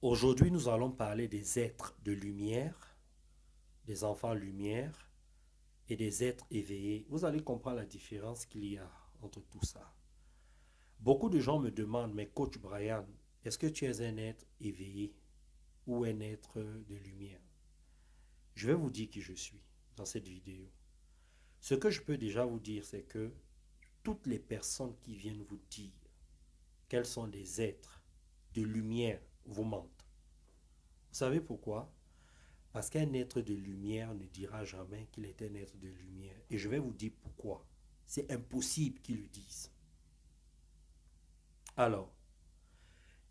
Aujourd'hui, nous allons parler des êtres de lumière, des enfants lumière et des êtres éveillés. Vous allez comprendre la différence qu'il y a entre tout ça. Beaucoup de gens me demandent, mais coach Brian, est-ce que tu es un être éveillé ou un être de lumière? Je vais vous dire qui je suis dans cette vidéo. Ce que je peux déjà vous dire, c'est que toutes les personnes qui viennent vous dire qu'elles sont des êtres de lumière vous mentent. Vous savez pourquoi? Parce qu'un être de lumière ne dira jamais qu'il est un être de lumière. Et je vais vous dire pourquoi. C'est impossible qu'ils le disent. Alors,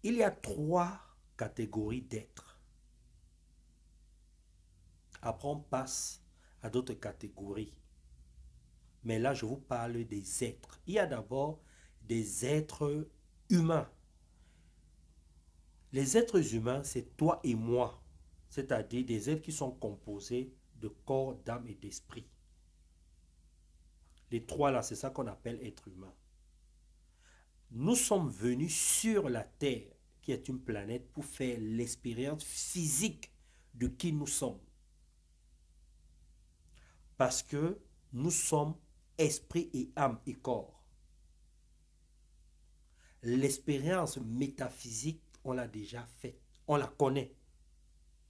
il y a trois catégories d'êtres. Après, on passe à d'autres catégories. Mais là, je vous parle des êtres. Il y a d'abord des êtres humains. Les êtres humains, c'est toi et moi. C'est-à-dire des êtres qui sont composés de corps, d'âme et d'esprit. Les trois là, c'est ça qu'on appelle être humain. Nous sommes venus sur la Terre, qui est une planète, pour faire l'expérience physique de qui nous sommes. Parce que nous sommes esprit et âme et corps. L'expérience métaphysique, on l'a déjà faite, on la connaît.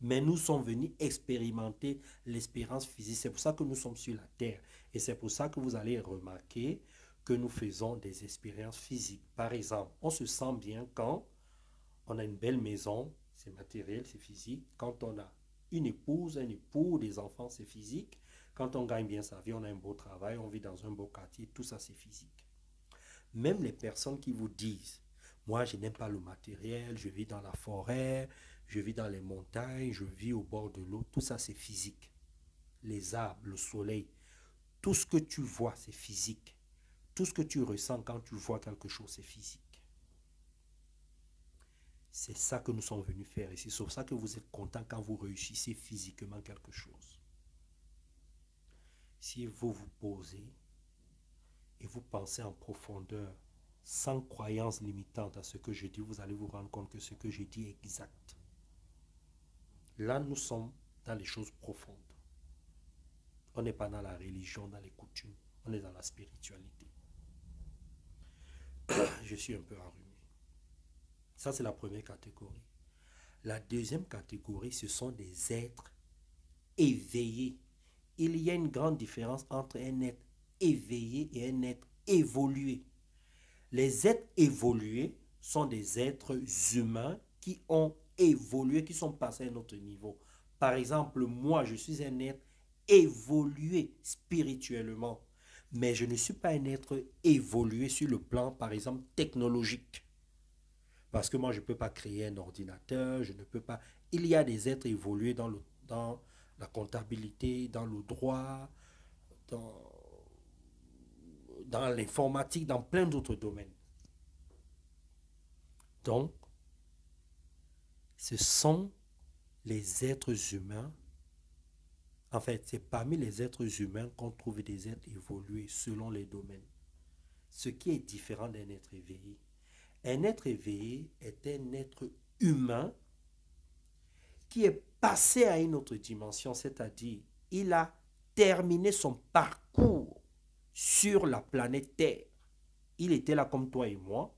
Mais nous sommes venus expérimenter l'expérience physique. C'est pour ça que nous sommes sur la Terre. Et c'est pour ça que vous allez remarquer que nous faisons des expériences physiques. Par exemple, on se sent bien quand on a une belle maison, c'est matériel, c'est physique. Quand on a une épouse, un époux, des enfants, c'est physique. Quand on gagne bien sa vie, on a un beau travail, on vit dans un beau quartier, tout ça c'est physique. Même les personnes qui vous disent, moi je n'aime pas le matériel, je vis dans la forêt, je vis dans les montagnes, je vis au bord de l'eau, tout ça c'est physique. Les arbres, le soleil, tout ce que tu vois c'est physique. Tout ce que tu ressens quand tu vois quelque chose c'est physique. C'est ça que nous sommes venus faire ici. C'est pour ça que vous êtes content quand vous réussissez physiquement quelque chose. Si vous vous posez et vous pensez en profondeur, sans croyance limitante à ce que je dis, vous allez vous rendre compte que ce que je dis est exact. Là, nous sommes dans les choses profondes. On n'est pas dans la religion, dans les coutumes. On est dans la spiritualité. Je suis un peu enrhumé. Ça, c'est la première catégorie. La deuxième catégorie, ce sont des êtres éveillés. Il y a une grande différence entre un être éveillé et un être évolué. Les êtres évolués sont des êtres humains qui ont évolué, qui sont passés à un autre niveau. Par exemple, moi, je suis un être évolué spirituellement, mais je ne suis pas un être évolué sur le plan, par exemple, technologique. Parce que moi, je ne peux pas créer un ordinateur, je ne peux pas... Il y a des êtres évolués dans la comptabilité, dans le droit, dans, dans l'informatique, dans plein d'autres domaines. Donc, ce sont les êtres humains. En fait, c'est parmi les êtres humains qu'on trouve des êtres évolués selon les domaines. Ce qui est différent d'un être éveillé. Un être éveillé est un être humain qui est passé à une autre dimension, c'est-à-dire il a terminé son parcours sur la planète Terre. Il était là comme toi et moi.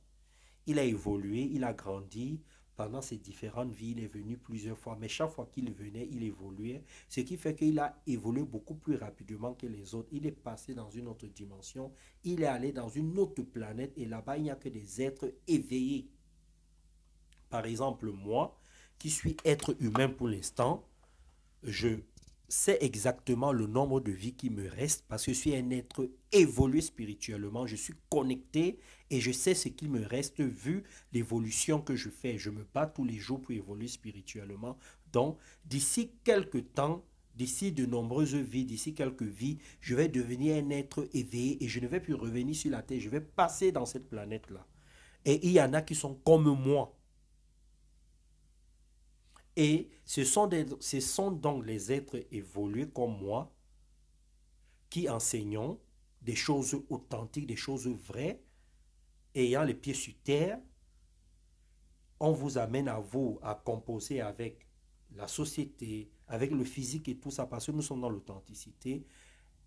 Il a évolué, il a grandi. Pendant ses différentes vies, il est venu plusieurs fois, mais chaque fois qu'il venait, il évoluait, ce qui fait qu'il a évolué beaucoup plus rapidement que les autres. Il est passé dans une autre dimension, il est allé dans une autre planète, et là-bas, il n'y a que des êtres éveillés. Par exemple, moi, qui suis être humain pour l'instant, je sais exactement le nombre de vies qui me reste parce que je suis un être évolué spirituellement, je suis connecté et je sais ce qu'il me reste vu l'évolution que je fais. Je me bats tous les jours pour évoluer spirituellement. Donc, d'ici quelques temps, d'ici de nombreuses vies, d'ici quelques vies, je vais devenir un être éveillé et je ne vais plus revenir sur la terre, je vais passer dans cette planète-là. Et il y en a qui sont comme moi. Et ce sont donc les êtres évolués comme moi qui enseignons des choses authentiques, des choses vraies, ayant les pieds sur terre, on vous amène à vous à composer avec la société, avec le physique et tout ça, parce que nous sommes dans l'authenticité.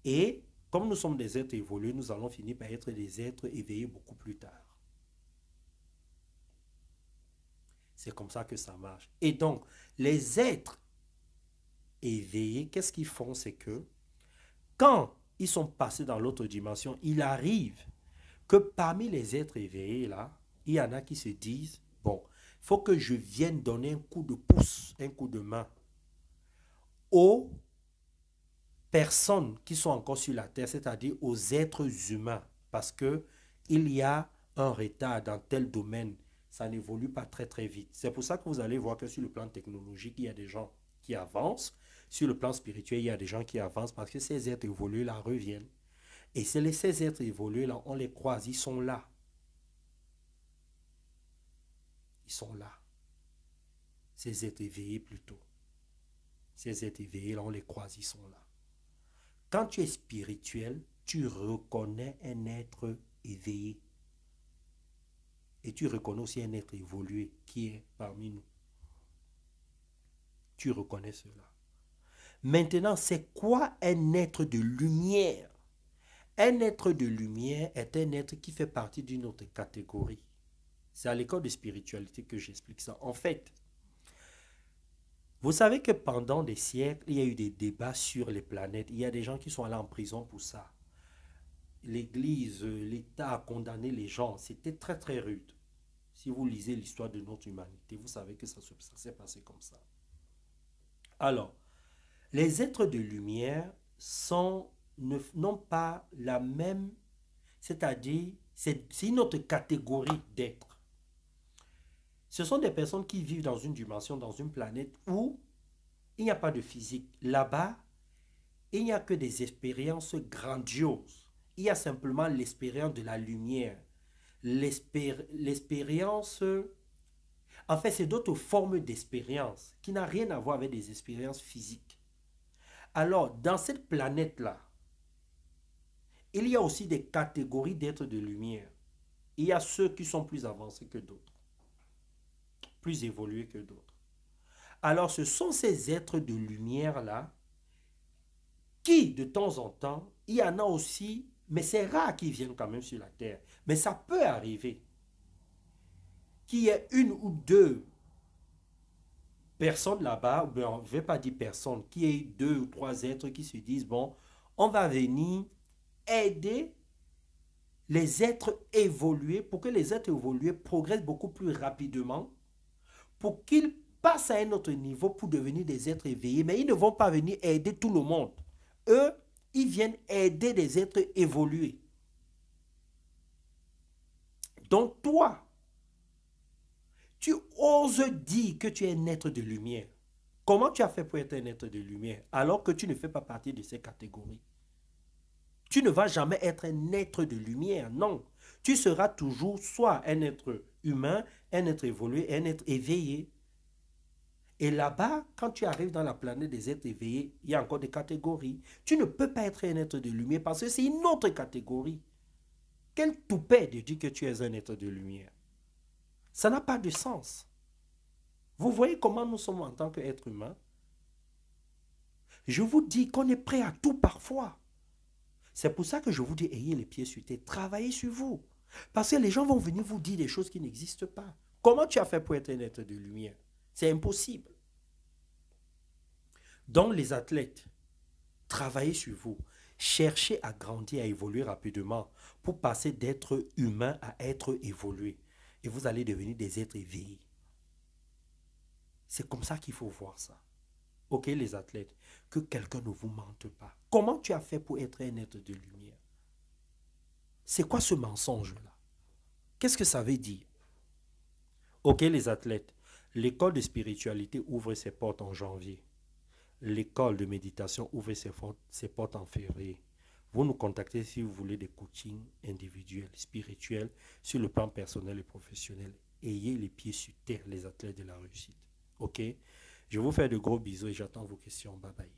Et comme nous sommes des êtres évolués, nous allons finir par être des êtres éveillés beaucoup plus tard. C'est comme ça que ça marche. Et donc, les êtres éveillés, qu'est-ce qu'ils font? C'est que quand ils sont passés dans l'autre dimension, il arrive que parmi les êtres éveillés, là, il y en a qui se disent, bon, il faut que je vienne donner un coup de pouce, un coup de main aux personnes qui sont encore sur la Terre, c'est-à-dire aux êtres humains, parce que il y a un retard dans tel domaine, ça n'évolue pas très très vite. C'est pour ça que vous allez voir que sur le plan technologique, il y a des gens qui avancent, sur le plan spirituel, il y a des gens qui avancent, parce que ces êtres évolués là reviennent. Et c'est ces êtres évolués là, on les croise, ils sont là. Ils sont là. Ces êtres éveillés plutôt. Ces êtres éveillés là, on les croise, ils sont là. Quand tu es spirituel, tu reconnais un être éveillé. Et tu reconnais aussi un être évolué qui est parmi nous. Tu reconnais cela. Maintenant, c'est quoi un être de lumière? Un être de lumière est un être qui fait partie d'une autre catégorie. C'est à l'école de spiritualité que j'explique ça. En fait, vous savez que pendant des siècles, il y a eu des débats sur les planètes. Il y a des gens qui sont allés en prison pour ça. L'Église, l'État a condamné les gens. C'était très très rude. Si vous lisez l'histoire de notre humanité, vous savez que ça s'est passé comme ça. Alors, les êtres de lumière n'ont pas la même, c'est-à-dire, c'est une autre catégorie d'êtres. Ce sont des personnes qui vivent dans une dimension, dans une planète où il n'y a pas de physique. Là-bas, il n'y a que des expériences grandioses. Il y a simplement l'expérience de la lumière. L'expérience, en fait, c'est d'autres formes d'expérience qui n'ont rien à voir avec des expériences physiques. Alors, dans cette planète-là, il y a aussi des catégories d'êtres de lumière. Il y a ceux qui sont plus avancés que d'autres, plus évolués que d'autres. Alors, ce sont ces êtres de lumière-là qui, de temps en temps, il y en a aussi, mais c'est rare qu'ils viennent quand même sur la Terre. Mais ça peut arriver qu'il y ait une ou deux personnes là-bas, je ne vais pas dire personnes, qu'il y ait deux ou trois êtres qui se disent, bon, on va venir aider les êtres évolués pour que les êtres évolués progressent beaucoup plus rapidement, pour qu'ils passent à un autre niveau pour devenir des êtres éveillés. Mais ils ne vont pas venir aider tout le monde. Eux, ils viennent aider des êtres évolués. Donc toi, tu oses dire que tu es un être de lumière. Comment tu as fait pour être un être de lumière alors que tu ne fais pas partie de ces catégories? Tu ne vas jamais être un être de lumière, non. Tu seras toujours soit un être humain, un être évolué, un être éveillé. Et là-bas, quand tu arrives dans la planète des êtres éveillés, il y a encore des catégories. Tu ne peux pas être un être de lumière parce que c'est une autre catégorie. Quel toupet de dire que tu es un être de lumière? Ça n'a pas de sens. Vous voyez comment nous sommes en tant qu'êtres humains? Je vous dis qu'on est prêt à tout parfois. C'est pour ça que je vous dis, ayez les pieds sur terre, travaillez sur vous. Parce que les gens vont venir vous dire des choses qui n'existent pas. Comment tu as fait pour être un être de lumière? C'est impossible. Donc les athlètes, travaillez sur vous. Cherchez à grandir, à évoluer rapidement pour passer d'être humain à être évolué. Et vous allez devenir des êtres éveillés. C'est comme ça qu'il faut voir ça. Ok les athlètes, que quelqu'un ne vous mente pas. Comment tu as fait pour être un être de lumière? C'est quoi ce mensonge-là? Qu'est-ce que ça veut dire? Ok les athlètes, l'école de spiritualité ouvre ses portes en janvier. L'école de méditation ouvre ses portes en février. Vous nous contactez si vous voulez des coachings individuels, spirituels, sur le plan personnel et professionnel. Ayez les pieds sur terre, les athlètes de la réussite. Ok? Je vous fais de gros bisous et j'attends vos questions. Bye bye.